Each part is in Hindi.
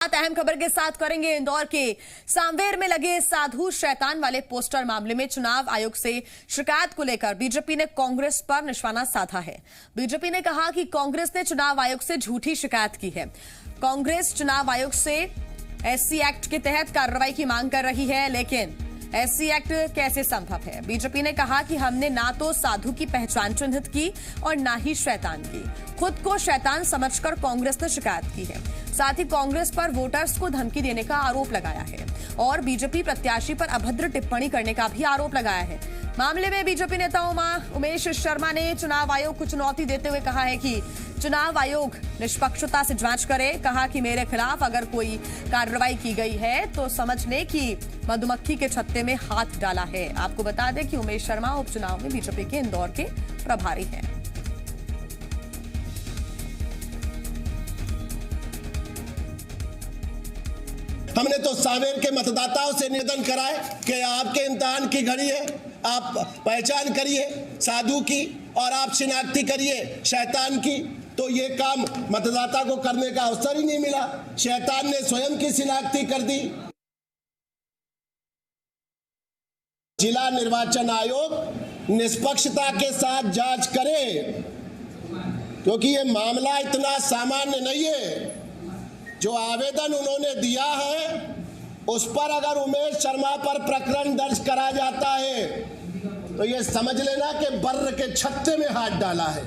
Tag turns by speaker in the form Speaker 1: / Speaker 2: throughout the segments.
Speaker 1: अहम खबर के साथ करेंगे इंदौर के सांवेर में लगे साधु शैतान वाले पोस्टर मामले में चुनाव आयोग से शिकायत को लेकर बीजेपी ने कांग्रेस पर निशाना साधा है। बीजेपी ने कहा कि कांग्रेस ने चुनाव आयोग से झूठी शिकायत की है। कांग्रेस चुनाव आयोग से एससी एक्ट के तहत कार्रवाई की मांग कर रही है, लेकिन एससी एक्ट कैसे संभव है। बीजेपी ने कहा कि हमने ना तो साधु की पहचान चिन्हित की और ना ही शैतान की। खुद को शैतान समझकर कांग्रेस ने शिकायत की है। साथ ही कांग्रेस पर वोटर्स को धमकी देने का आरोप लगाया है और बीजेपी प्रत्याशी पर अभद्र टिप्पणी करने का भी आरोप लगाया है। मामले में बीजेपी नेता उमेश शर्मा ने चुनाव आयोग को चुनौती देते हुए कहा है कि चुनाव आयोग निष्पक्षता से जांच करे। कहा कि मेरे खिलाफ अगर कोई कार्रवाई की गई है तो समझ ले कि मधुमक्खी के छत्ते में हाथ डाला है। आपको बता दें कि उमेश शर्मा उपचुनाव में बीजेपी के इंदौर के प्रभारी हैं।
Speaker 2: हमने तो सांवेर के मतदाताओं से निवेदन कराए कि आपके इम्तिहान की घड़ी है, आप पहचान करिए साधु की और आप शिनाख्ती करिए शैतान की। तो ये काम मतदाता को करने का अवसर ही नहीं मिला। शैतान ने स्वयं की शिनाख्ती कर दी। जिला निर्वाचन आयोग निष्पक्षता के साथ जांच करे, क्योंकि ये मामला इतना सामान्य नहीं है। जो आवेदन उन्होंने दिया है उस पर अगर उमेश शर्मा पर प्रकरण दर्ज करा जाता है तो ये समझ लेना कि बर्र के छत्ते में हाथ डाला है।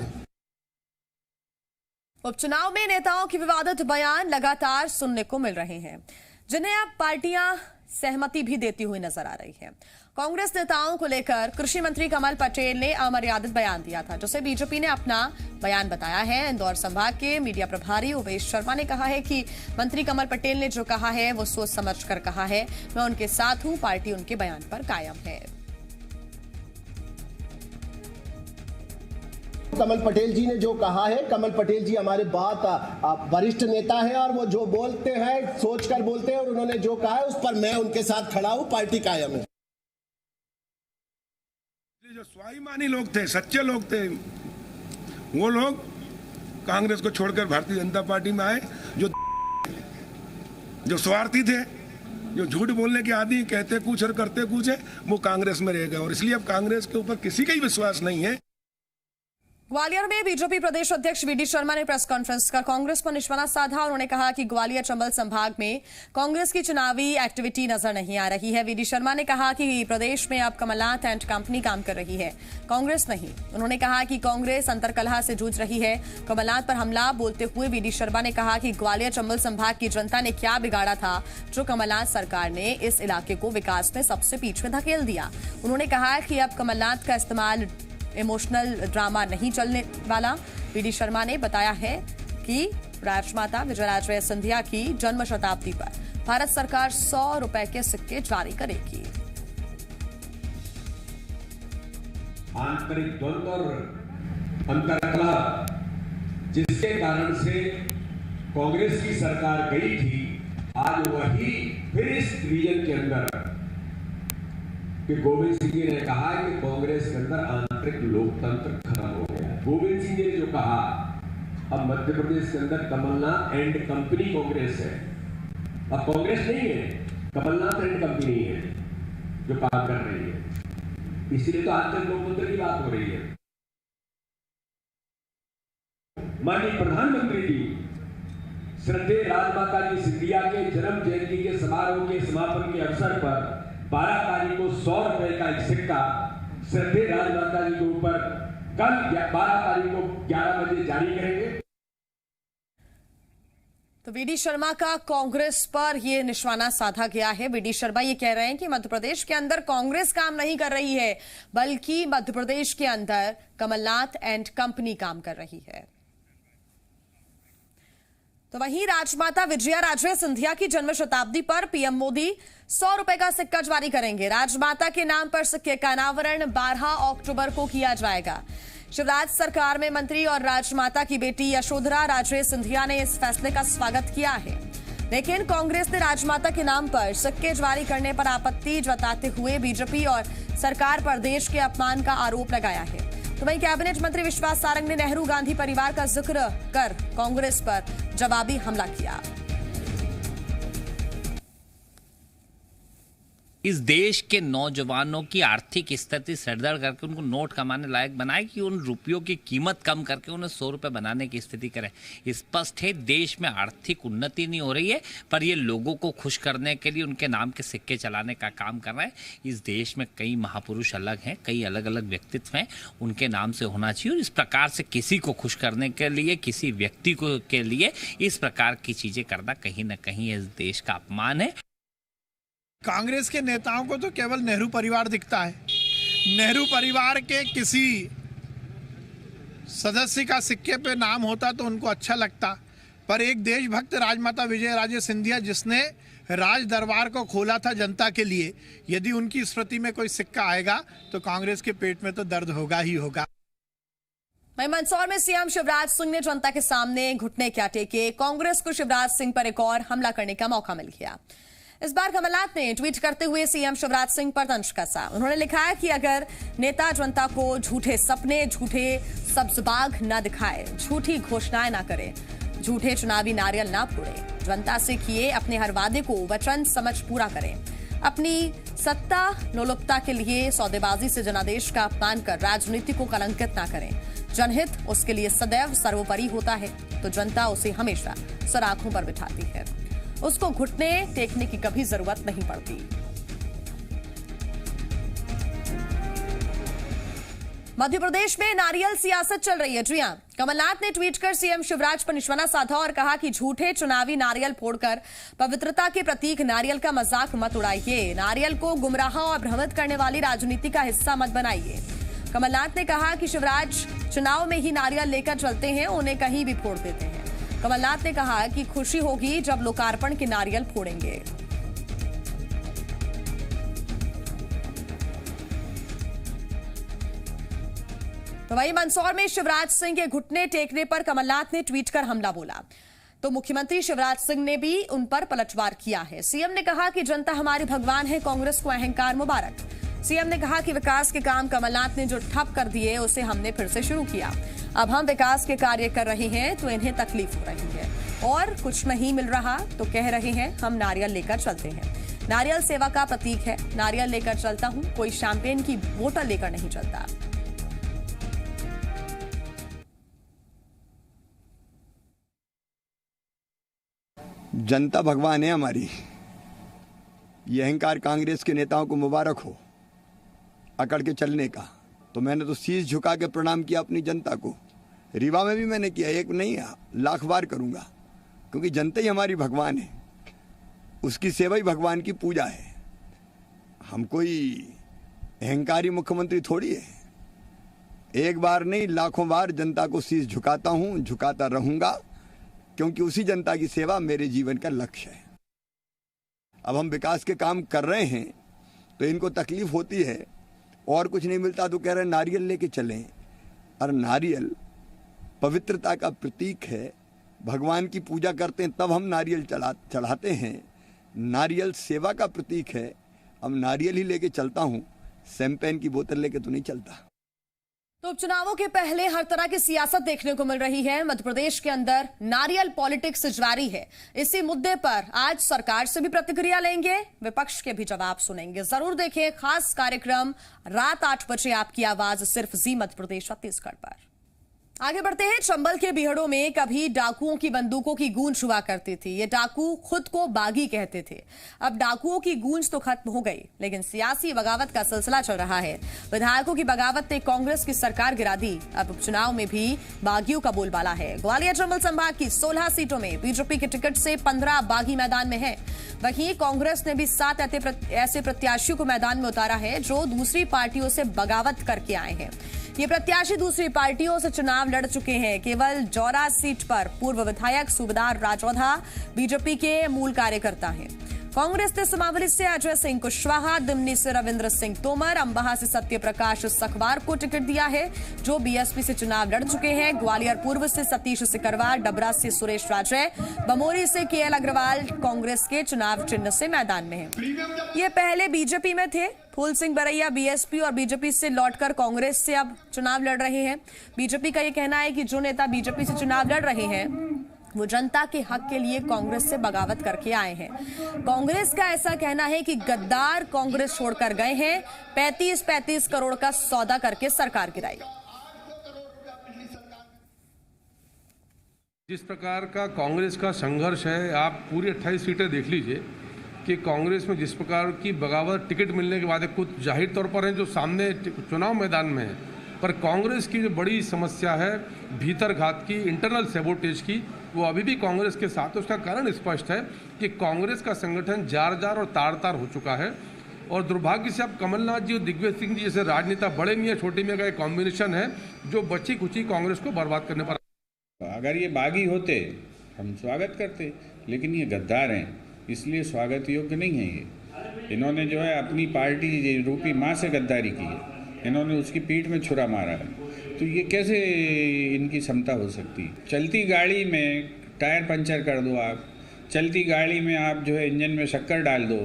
Speaker 1: उपचुनाव में नेताओं की विवादित बयान लगातार सुनने को मिल रहे हैं, जिन्हें अब पार्टियां सहमति भी देती हुई नजर आ रही है। कांग्रेस नेताओं को लेकर कृषि मंत्री कमल पटेल ने अमर्यादित बयान दिया था, जिसे बीजेपी ने अपना बयान बताया है। इंदौर संभाग के मीडिया प्रभारी उमेश शर्मा ने कहा है कि मंत्री कमल पटेल ने जो कहा है वो सोच समझ कर कहा है। मैं उनके साथ हूं, पार्टी उनके बयान पर कायम है।
Speaker 2: कमल पटेल जी ने जो कहा है, कमल पटेल जी हमारे बहुत वरिष्ठ नेता है और वो जो बोलते हैं सोचकर बोलते हैं, और उन्होंने जो कहा है उस पर मैं उनके साथ खड़ा हूं, पार्टी कायम है।
Speaker 3: जो स्वाभिमानी लोग थे, सच्चे लोग थे, वो लोग कांग्रेस को छोड़कर भारतीय जनता पार्टी में आए। जो स्वार्थी थे, जो झूठ बोलने के आदि, कहते कुछ और करते कुछ है, वो कांग्रेस में रह गए और इसलिए अब कांग्रेस के ऊपर किसी का ही विश्वास नहीं है।
Speaker 1: ग्वालियर में बीजेपी प्रदेश अध्यक्ष वीडी शर्मा ने प्रेस कॉन्फ्रेंस कर कांग्रेस पर निशाना साधा। उन्होंने कहा कि ग्वालियर चंबल संभाग में कांग्रेस की चुनावी एक्टिविटी नजर नहीं आ रही है। वीडी शर्मा ने कहा कि प्रदेश में अब कमलनाथ एंड कंपनी काम कर रही है, कांग्रेस नहीं। उन्होंने कहा कि कांग्रेस अंतरकलह से जूझ रही है। कमलनाथ पर हमला बोलते हुए वीडी शर्मा ने कहा कि ग्वालियर चंबल संभाग की जनता ने क्या बिगाड़ा था जो कमलनाथ सरकार ने इस इलाके को विकास में सबसे पीछे धकेल दिया। उन्होंने कहा कि अब कमलनाथ का इस्तेमाल इमोशनल ड्रामा नहीं चलने वाला। वीडी शर्मा ने बताया है कि राजमाता विजयाराजे सिंधिया की जन्म शताब्दी पर भारत सरकार 100 रुपए के सिक्के जारी करेगी।
Speaker 4: आंतरिक द्वंद्व और अंतरकलह जिसके कारण से कांग्रेस की सरकार गई थी, आज वही फिर इस रीजन के अंदर कि गोविंद सिंह जी ने कहा है कि कांग्रेस के अंदर आंतरिक लोकतंत्र खत्म हो गया है। गोविंद सिंह जी ने जो कहा, अब मध्य प्रदेश के अंदर कमलनाथ एंड कंपनी कांग्रेस है। अब कांग्रेस नहीं है, कमलनाथ एंड कंपनी है जो काम कर रही है। इसीलिए तो आंतरिक लोकतंत्र की बात हो रही है। माननीय प्रधानमंत्री जी श्रद्धेय राजमाता जी सिंधिया के जन्म जयंती के समारोह के समापन के अवसर पर 12 तारीख को 100 रुपए का एक सिक्का श्रद्धेय राजमाता जी के ऊपर कल 12 तारीख को 11 बजे जारी करेंगे।
Speaker 1: तो वीडी शर्मा का कांग्रेस पर यह निशाना साधा गया है। वीडी शर्मा ये कह रहे हैं कि मध्य प्रदेश के अंदर कांग्रेस काम नहीं कर रही है, बल्कि मध्य प्रदेश के अंदर कमलनाथ एंड कंपनी काम कर रही है। तो वहीं राजमाता विजयाराजे सिंधिया की जन्म शताब्दी पर पीएम मोदी 100 रुपए का सिक्का जारी करेंगे। राजमाता के नाम पर सिक्के का अनावरण 12 अक्टूबर को किया जाएगा। शिवराज सरकार में मंत्री और राजमाता की बेटी यशोधरा राजे सिंधिया ने इस फैसले का स्वागत किया है, लेकिन कांग्रेस ने राजमाता के नाम पर सिक्के जारी करने पर आपत्ति जताते हुए बीजेपी और सरकार पर देश के अपमान का आरोप लगाया है। तो वहीं कैबिनेट मंत्री विश्वास सारंग ने नेहरू गांधी परिवार का जिक्र कर कांग्रेस पर जवाबी हमला किया।
Speaker 5: इस देश के नौजवानों की आर्थिक स्थिति सुदृढ़ करके उनको नोट कमाने लायक बनाए कि उन रुपयों की कीमत कम करके उन्हें 100 रुपये बनाने की स्थिति करें। स्पष्ट है देश में आर्थिक उन्नति नहीं हो रही है, पर ये लोगों को खुश करने के लिए उनके नाम के सिक्के चलाने का काम कर रहे हैं। इस देश में कई महापुरुष अलग हैं, कई अलग अलग व्यक्तित्व हैं, उनके नाम से होना चाहिए। और इस प्रकार से किसी को खुश करने के लिए, किसी व्यक्ति को के लिए इस प्रकार की चीजें करना कहीं ना कहीं इस देश का अपमान है।
Speaker 6: कांग्रेस के नेताओं को तो केवल नेहरू परिवार दिखता है। नेहरू परिवार के किसी सदस्य का सिक्के पे नाम होता तो उनको अच्छा लगता, पर एक देशभक्त राजमाता विजयराजे सिंधिया जिसने राज दरबार को खोला था जनता के लिए, यदि उनकी स्मृति में कोई सिक्का आएगा तो कांग्रेस के पेट में तो दर्द होगा ही होगा।
Speaker 1: वहीं मंदसौर में सीएम शिवराज सिंह ने जनता के सामने घुटने क्या टेके। कांग्रेस को शिवराज सिंह पर एक और हमला करने का मौका मिल गया। इस बार कमलनाथ ने ट्वीट करते हुए सीएम शिवराज सिंह पर तंज कसा। उन्होंने लिखा है कि अगर नेता जनता को झूठे सपने, झूठे सब्जबाग न दिखाए, झूठी घोषणाएं न करे, झूठे चुनावी नारियल न फोड़े, जनता से किए अपने हर वादे को वचन समझ पूरा करें, अपनी सत्ता लोलुपता के लिए सौदेबाजी से जनादेश का अपमान कर राजनीति को कलंकित न करें। जनहित उसके लिए सदैव सर्वोपरि होता है तो जनता उसे हमेशा सर आंखों पर बिठाती है, उसको घुटने टेकने की कभी जरूरत नहीं पड़ती। मध्य प्रदेश में नारियल सियासत चल रही है। जी हां, कमलनाथ ने ट्वीट कर सीएम शिवराज पर निशाना साधा और कहा कि झूठे चुनावी नारियल फोड़कर पवित्रता के प्रतीक नारियल का मजाक मत उड़ाइए, नारियल को गुमराह और भ्रमित करने वाली राजनीति का हिस्सा मत बनाइए। कमलनाथ ने कहा कि शिवराज चुनाव में ही नारियल लेकर चलते हैं, उन्हें कहीं भी फोड़ देते हैं। कमलनाथ ने कहा कि खुशी होगी जब लोकार्पण के नारियल फोड़ेंगे। तो वहीं मंदसौर में शिवराज सिंह के घुटने टेकने पर कमलनाथ ने ट्वीट कर हमला बोला, तो मुख्यमंत्री शिवराज सिंह ने भी उन पर पलटवार किया है। सीएम ने कहा कि जनता हमारी भगवान है, कांग्रेस को अहंकार मुबारक। सीएम ने कहा कि विकास के काम कमलनाथ ने जो ठप कर दिए उसे हमने फिर से शुरू किया। अब हम विकास के कार्य कर रहे हैं तो इन्हें तकलीफ हो रही है और कुछ नहीं मिल रहा तो कह रहे हैं हम नारियल लेकर चलते हैं। नारियल सेवा का प्रतीक है, नारियल लेकर चलता हूं, कोई शैंपेन की बोतल लेकर नहीं चलता।
Speaker 7: जनता भगवान है हमारी, ये अहंकार कांग्रेस के नेताओं को मुबारक हो अकड़ के चलने का। तो मैंने तो शीश झुका के प्रणाम किया अपनी जनता को। रीवा में भी मैंने किया, एक नहीं लाख बार करूंगा, क्योंकि जनता ही हमारी भगवान है, उसकी सेवा ही भगवान की पूजा है। हम कोई अहंकारी मुख्यमंत्री थोड़ी है। एक बार नहीं लाखों बार जनता को शीश झुकाता हूं, झुकाता रहूंगा, क्योंकि उसी जनता की सेवा मेरे जीवन का लक्ष्य है। अब हम विकास के काम कर रहे हैं तो इनको तकलीफ होती है और कुछ नहीं मिलता तो कह रहे हैं नारियल लेके चलें। और नारियल पवित्रता का प्रतीक है, भगवान की पूजा करते हैं तब हम नारियल चढ़ाते हैं। नारियल सेवा का प्रतीक है, अब नारियल ही लेके चलता हूं, शैंपेन की बोतल लेके तो नहीं चलता।
Speaker 1: तो उपचुनावों के पहले हर तरह की सियासत देखने को मिल रही है। मध्य प्रदेश के अंदर नारियल पॉलिटिक्स जारी है। इसी मुद्दे पर आज सरकार से भी प्रतिक्रिया लेंगे, विपक्ष के भी जवाब सुनेंगे। जरूर देखें खास कार्यक्रम रात 8 बजे आपकी आवाज सिर्फ जी मध्य प्रदेश छत्तीसगढ़ पर। आगे बढ़ते हैं। चंबल के बिहड़ों में कभी डाकुओं की बंदूकों की गूंज हुआ करती थी। ये डाकू खुद को बागी कहते थे। अब डाकुओं की गूंज तो खत्म हो गई, लेकिन सियासी बगावत का सिलसिला चल रहा है। विधायकों की बगावत ने कांग्रेस की सरकार गिरा दी। अब उपचुनाव में भी बागियों का बोलबाला है। ग्वालियर चंबल संभाग की 16 सीटों में बीजेपी के टिकट से 15 बागी मैदान में है। वहीं कांग्रेस ने भी 7 ऐसे प्रत्याशियों को मैदान में उतारा है जो दूसरी पार्टियों से बगावत करके आए हैं। ये प्रत्याशी दूसरी पार्टियों से चुनाव लड़ चुके हैं। केवल जौरा सीट पर पूर्व विधायक सूबेदार राजौधा बीजेपी के मूल कार्यकर्ता हैं। कांग्रेस ने समावली से अजय सिंह कुशवाहा, दिमनी से रविंद्र सिंह तोमर, अंबाहा से सत्य प्रकाश सखवार को टिकट दिया है जो बीएसपी से चुनाव लड़ चुके हैं। ग्वालियर पूर्व से सतीश सिकरवार, डबरा से सुरेश राजे, बमोरी से केएल अग्रवाल कांग्रेस के चुनाव चिन्ह से मैदान में हैं। ये पहले बीजेपी में थे। फूल सिंह बरैया बीएसपी और बीजेपी से लौटकर कांग्रेस से अब चुनाव लड़ रहे हैं। बीजेपी का ये कहना है कि जो नेता बीजेपी से चुनाव लड़ रहे हैं वो जनता के हक के लिए कांग्रेस से बगावत करके आए हैं। कांग्रेस का ऐसा कहना है कि गद्दार कांग्रेस छोड़कर गए हैं, 35-35 करोड़ का सौदा करके सरकार गिराई।
Speaker 8: जिस प्रकार का कांग्रेस का संघर्ष है, आप पूरी 28 सीटें देख लीजिए कि कांग्रेस में जिस प्रकार की बगावत टिकट मिलने के बाद कुछ जाहिर तौर पर हैं जो सामने चुनाव मैदान में है, पर कांग्रेस की जो बड़ी समस्या है भीतर घात की, इंटरनल सैबोटेज की, वो अभी भी कांग्रेस के साथ। उसका कारण स्पष्ट है कि कांग्रेस का संगठन जार और तार हो चुका है और दुर्भाग्य से अब कमलनाथ जी और दिग्विजय सिंह जी जैसे राजनेता बड़े मियां छोटे मियां का एक कॉम्बिनेशन है जो बची खुची कांग्रेस को बर्बाद करने पर।
Speaker 9: अगर ये बागी होते हम स्वागत करते, लेकिन ये गद्दार हैं, इसलिए स्वागत योग्य नहीं है। ये इन्होंने जो है अपनी पार्टी रूपी माँ से गद्दारी की है, इन्होंने उसकी पीठ में छुरा मारा है, तो ये कैसे इनकी क्षमता हो सकती। चलती गाड़ी में टायर पंचर कर दो आप, चलती गाड़ी में आप जो है इंजन में शक्कर डाल दो,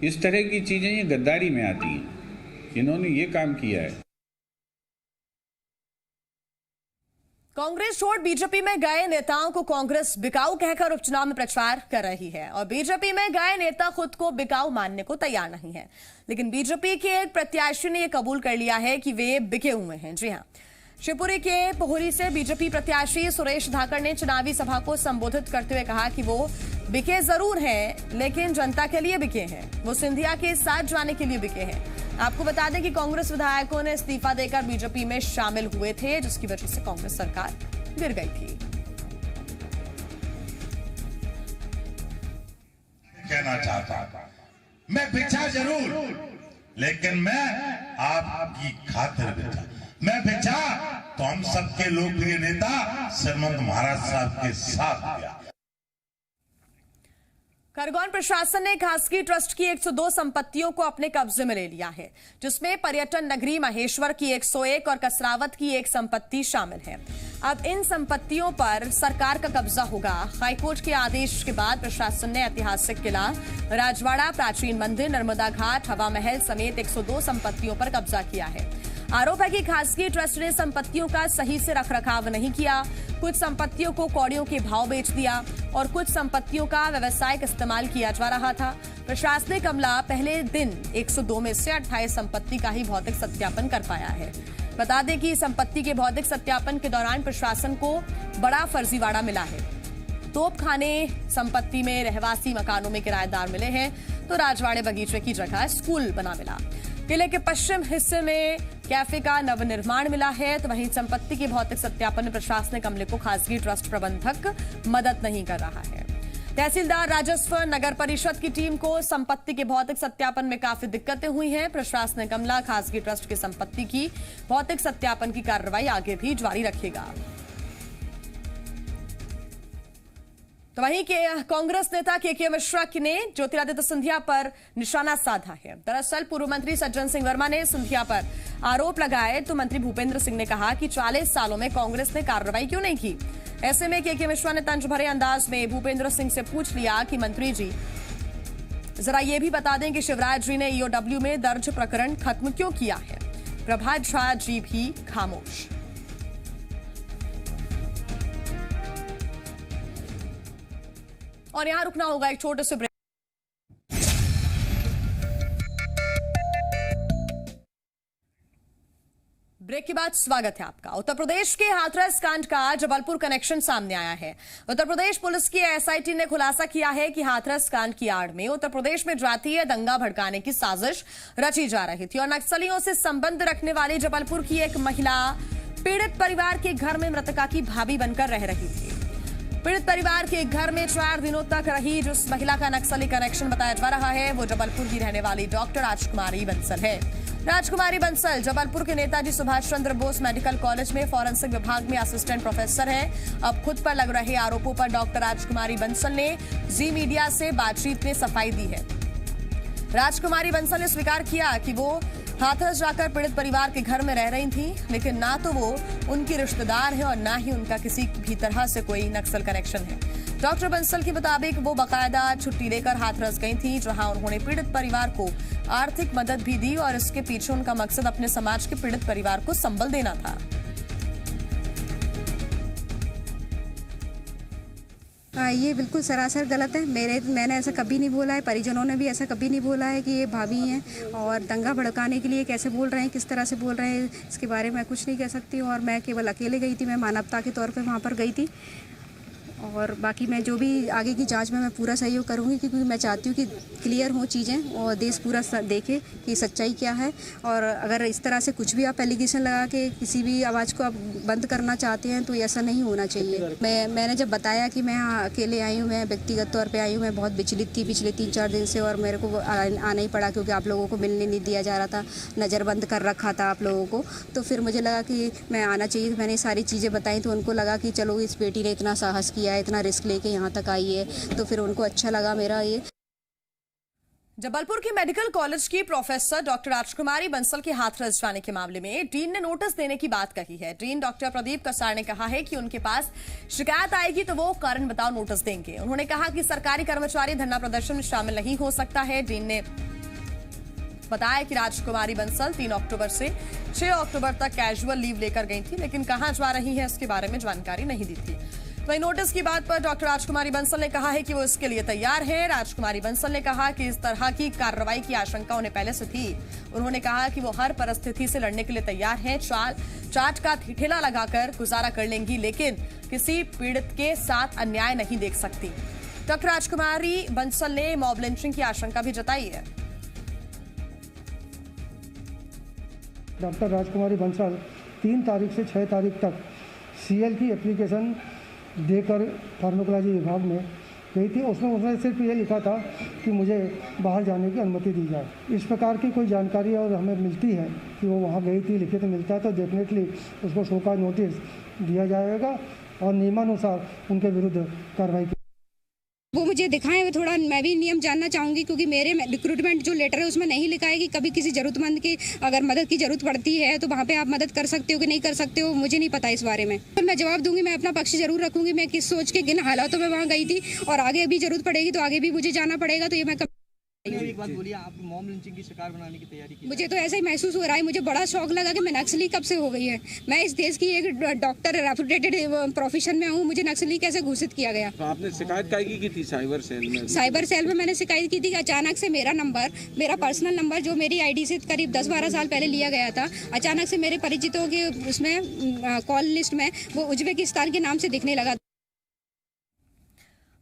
Speaker 9: इस तरह की चीज़ें ये गद्दारी में आती हैं। इन्होंने ये काम किया है।
Speaker 1: कांग्रेस छोड़ बीजेपी में गए नेताओं को कांग्रेस बिकाऊ कहकर उपचुनाव में प्रचार कर रही है और बीजेपी में गए नेता खुद को बिकाऊ मानने को तैयार नहीं है। लेकिन बीजेपी के एक प्रत्याशी ने यह कबूल कर लिया है कि वे बिके हुए हैं। जी हां, शिवपुरी के पोहरी से बीजेपी प्रत्याशी सुरेश धाकड़ ने चुनावी सभा को संबोधित करते हुए कहा कि वो बिके जरूर हैं, लेकिन जनता के लिए बिके हैं। वो सिंधिया के साथ जाने के लिए बिके हैं। आपको बता दें कि कांग्रेस विधायकों ने इस्तीफा देकर बीजेपी में शामिल हुए थे, जिसकी वजह से कांग्रेस सरकार गिर गई थी।
Speaker 10: कहना चाहता था, मैं बिछा जरूर, लेकिन मैं आपकी खातिर बिछा। मैं बिछा तो हम सबके लोकप्रिय नेता श्रीमंत महाराज साहब के साथ गया।
Speaker 1: खरगोन प्रशासन ने खासगी ट्रस्ट की 102 संपत्तियों को अपने कब्जे में ले लिया है, जिसमें पर्यटन नगरी महेश्वर की 101 और कसरावत की एक संपत्ति शामिल है। अब इन संपत्तियों पर सरकार का कब्जा होगा। हाईकोर्ट के आदेश के बाद प्रशासन ने ऐतिहासिक किला, राजवाड़ा, प्राचीन मंदिर, नर्मदा घाट, हवा महल समेत 102 संपत्तियों पर कब्जा किया है। आरोप है कि खासगी ट्रस्ट ने संपत्तियों का सही से रखरखाव नहीं किया, कुछ संपत्तियों को कौड़ियों के भाव बेच दिया और कुछ संपत्तियों का व्यावसायिक इस्तेमाल किया जा रहा था। प्रशासनिक अमला पहले दिन 102 में से 28 संपत्ति का ही भौतिक सत्यापन कर पाया है। बता दें कि संपत्ति के भौतिक सत्यापन के दौरान प्रशासन को बड़ा फर्जीवाड़ा मिला है। तोपखाने संपत्ति में, रहवासी मकानों में किराएदार मिले हैं, तो राजवाड़े बगीचे की जगह स्कूल बना मिला। किले के पश्चिम हिस्से में कैफे का नवनिर्माण मिला है, तो वहीं संपत्ति के भौतिक सत्यापन में प्रशासनिक अमले को खासगी ट्रस्ट प्रबंधक मदद नहीं कर रहा है। तहसीलदार, राजस्व, नगर परिषद की टीम को संपत्ति के भौतिक सत्यापन में काफी दिक्कतें हुई हैं। प्रशासनिक अमला खासगी ट्रस्ट की संपत्ति की भौतिक सत्यापन की कार्रवाई आगे भी जारी रखेगा। तो वहीं के कांग्रेस नेता के मिश्रा ने ज्योतिरादित्य सिंधिया पर निशाना साधा है। दरअसल पूर्व मंत्री सज्जन सिंह वर्मा ने सिंधिया पर आरोप लगाए तो मंत्री भूपेंद्र सिंह ने कहा कि 40 सालों में कांग्रेस ने कार्रवाई क्यों नहीं की। ऐसे में के मिश्रा ने तंज भरे अंदाज में भूपेंद्र सिंह से पूछ लिया कि मंत्री जी जरा ये भी बता दें कि शिवराज जी ने ईओडब्ल्यू में दर्ज प्रकरण खत्म क्यों किया है। प्रभात झा जी भी खामोश। और यहां रुकना होगा एक छोटे से ब्रेक। ब्रेक के बाद स्वागत है आपका। उत्तर प्रदेश के हाथरस कांड का जबलपुर कनेक्शन सामने आया है। उत्तर प्रदेश पुलिस की एसआईटी ने खुलासा किया है कि हाथरस कांड की आड़ में उत्तर प्रदेश में जातीय दंगा भड़काने की साजिश रची जा रही थी और नक्सलियों से संबंध रखने वाली जबलपुर की एक महिला पीड़ित परिवार के घर में मृतका की भाभी बनकर रह रही थी। पीड़ित परिवार के घर में 4 दिनों तक रही जिस महिला का नक्सली कनेक्शन बताया जा रहा है वो जबलपुर की रहने वाली डॉक्टर राजकुमारी बंसल है। राजकुमारी बंसल जबलपुर के नेताजी सुभाष चंद्र बोस मेडिकल कॉलेज में फॉरेंसिक विभाग में असिस्टेंट प्रोफेसर है। अब खुद पर लग रहे आरोपों पर डॉक्टर राजकुमारी बंसल ने जी मीडिया से बातचीत में सफाई दी है। राजकुमारी बंसल ने स्वीकार किया कि वो हाथरस जाकर पीड़ित परिवार के घर में रह रही थी, लेकिन ना तो वो उनकी रिश्तेदार है और ना ही उनका किसी भी तरह से कोई नक्सल कनेक्शन है। डॉक्टर बंसल के मुताबिक वो बाकायदा छुट्टी लेकर हाथरस गई थी, जहां उन्होंने पीड़ित परिवार को आर्थिक मदद भी दी और इसके पीछे उनका मकसद अपने समाज के पीड़ित परिवार को संबल देना था।
Speaker 11: ये बिल्कुल सरासर गलत है। मैंने ऐसा कभी नहीं बोला है, परिजनों ने भी ऐसा कभी नहीं बोला है कि ये भाभी हैं और दंगा भड़काने के लिए कैसे बोल रहे हैं, किस तरह से बोल रहे हैं, इसके बारे में कुछ नहीं कह सकती हूँ। और मैं केवल अकेले गई थी, मैं मानवता के तौर पे वहाँ पर गई थी। और बाकी मैं जो भी आगे की जांच में मैं पूरा सहयोग करूंगी, क्योंकि मैं चाहती हूँ कि क्लियर हो चीज़ें और देश पूरा देखे कि सच्चाई क्या है। और अगर इस तरह से कुछ भी आप एलिगेशन लगा के किसी भी आवाज़ को आप बंद करना चाहते हैं तो ऐसा नहीं होना चाहिए। मैंने जब बताया कि मैं यहाँ अकेले आई हूँ, मैं व्यक्तिगत तौर पर आई हूँ, मैं बहुत विचलित थी पिछले 3-4 दिन से और मेरे को आना ही पड़ा क्योंकि आप लोगों को मिलने नहीं दिया जा रहा था, नज़रबंद कर रखा था आप लोगों को। तो फिर मुझे लगा कि मैं आना चाहिए। मैंने सारी चीज़ें बताई तो उनको लगा कि चलो इस बेटी ने इतना साहस किया, इतना रिस्क लेके यहाँ तक आई है, तो फिर उनको अच्छा लगा मेरा ये।
Speaker 1: जबलपुर के मेडिकल कॉलेज की प्रोफेसर डॉक्टर राजकुमारी बंसल के हाथ रच जाने के मामले में डीन ने नोटिस देने की बात कही है। डीन डॉक्टर प्रदीप कसार ने कहा है कि उनके पास शिकायत आएगी तो वो कारण बताओ नोटिस देंगे। उन्होंने कहा कि सरकारी कर्मचारी धरना प्रदर्शन में शामिल नहीं हो सकता है। डीन ने बताया कि राजकुमारी बंसल 3 अक्टूबर से 6 अक्टूबर तक कैजुअल लीव लेकर गई थी, लेकिन कहां जा रही है इसके बारे में जानकारी नहीं दी थी। वहीं नोटिस की बात पर डॉक्टर राजकुमारी बंसल ने कहा है कि वो इसके लिए तैयार है। राजकुमारी बंसल ने कहा कि इस तरह की कार्रवाई की आशंका उन्हें पहले से थी। उन्होंने कहा कि वो हर परिस्थिति से लड़ने के लिए तैयार हैं। चाट का ठेला लगाकर गुजारा कर लेंगी, लेकिन किसी पीड़ित के साथ अन्याय नहीं देख सकती। डॉक्टर राजकुमारी बंसल ने मॉब लिंचिंग की आशंका भी जताई है।
Speaker 12: डॉक्टर राजकुमारी बंसल 3 तारीख से 6 तारीख तक CL की एप्लीकेशन देकर फार्माकोलॉजी विभाग में गई थी। उसमें उसने सिर्फ ये लिखा था कि मुझे बाहर जाने की अनुमति दी जाए। इस प्रकार की कोई जानकारी और हमें मिलती है कि वो वहाँ गई थी, लिखित मिलता है तो डेफिनेटली उसको शो का नोटिस दिया जाएगा और नियमानुसार उनके विरुद्ध कार्रवाई की।
Speaker 11: वो मुझे दिखाएं थोड़ा, मैं भी नियम जानना चाहूँगी क्योंकि मेरे रिक्रूटमेंट जो लेटर है उसमें नहीं लिखा है कि कभी किसी ज़रूरतमंद की अगर मदद की ज़रूरत पड़ती है तो वहाँ पे आप मदद कर सकते हो कि नहीं कर सकते हो, मुझे नहीं पता इस बारे में। तो मैं जवाब दूंगी, मैं अपना पक्ष जरूर रखूँगी। मैं किस सोच के किन हालातों में वहाँ गई थी और आगे भी ज़रूरत पड़ेगी तो आगे भी मुझे जाना पड़ेगा। तो ये मैं
Speaker 13: एक बात बोलिए, आप मॉब लिंचिंग की शिकार बनाने की तैयारी की?
Speaker 11: मुझे तो ऐसा ही महसूस हो रहा है। मुझे बड़ा शौक लगा कि मैं नक्सली कब से हो गई है। मैं इस देश की एक डॉक्टर रेपुटेटेड प्रोफेशन में हूँ, मुझे नक्सली कैसे घोषित किया गया?
Speaker 13: तो आपने शिकायत काय की थी? साइबर सेल में?
Speaker 11: साइबर सेल में मैंने शिकायत की थी कि अचानक से मेरा पर्सनल नंबर जो मेरी ID से करीब 10-12 साल पहले लिया गया था, अचानक से मेरे परिचितों के उसमें कॉल लिस्ट में वो उज्बेकिस्तान के नाम से दिखने लगा।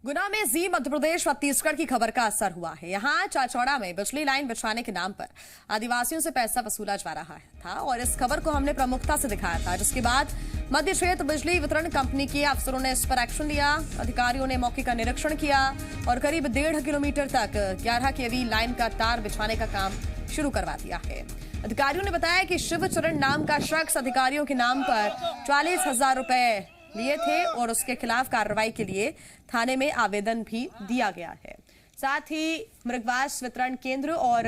Speaker 1: गुना में जी मध्य प्रदेश छत्तीसगढ़ की खबर का असर हुआ है। यहाँ चाचौड़ा में बिजली लाइन बिछाने के नाम पर आदिवासियों से पैसा वसूला जा रहा था और इस खबर को हमने प्रमुखता से दिखाया था, जिसके बाद मध्य क्षेत्र बिजली वितरण कंपनी के अफसरों ने इस पर एक्शन लिया। अधिकारियों ने मौके का निरीक्षण किया और करीब 1.5 किलोमीटर तक 11 kV लाइन का तार बिछाने का काम शुरू करवा दिया है। अधिकारियों ने बताया कि शिवचरण नाम का शख्स अधिकारियों के नाम पर 40,000 रुपए लिए थे और उसके खिलाफ कार्रवाई के लिए थाने में आवेदन भी दिया गया है। साथ ही मृगवास वितरण केंद्र और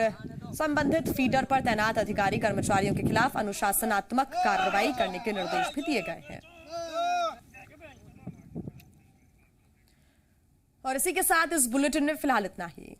Speaker 1: संबंधित फीडर पर तैनात अधिकारी कर्मचारियों के खिलाफ अनुशासनात्मक कार्रवाई करने के निर्देश भी दिए गए हैं। और इसी के साथ इस बुलेटिन में फिलहाल इतना ही।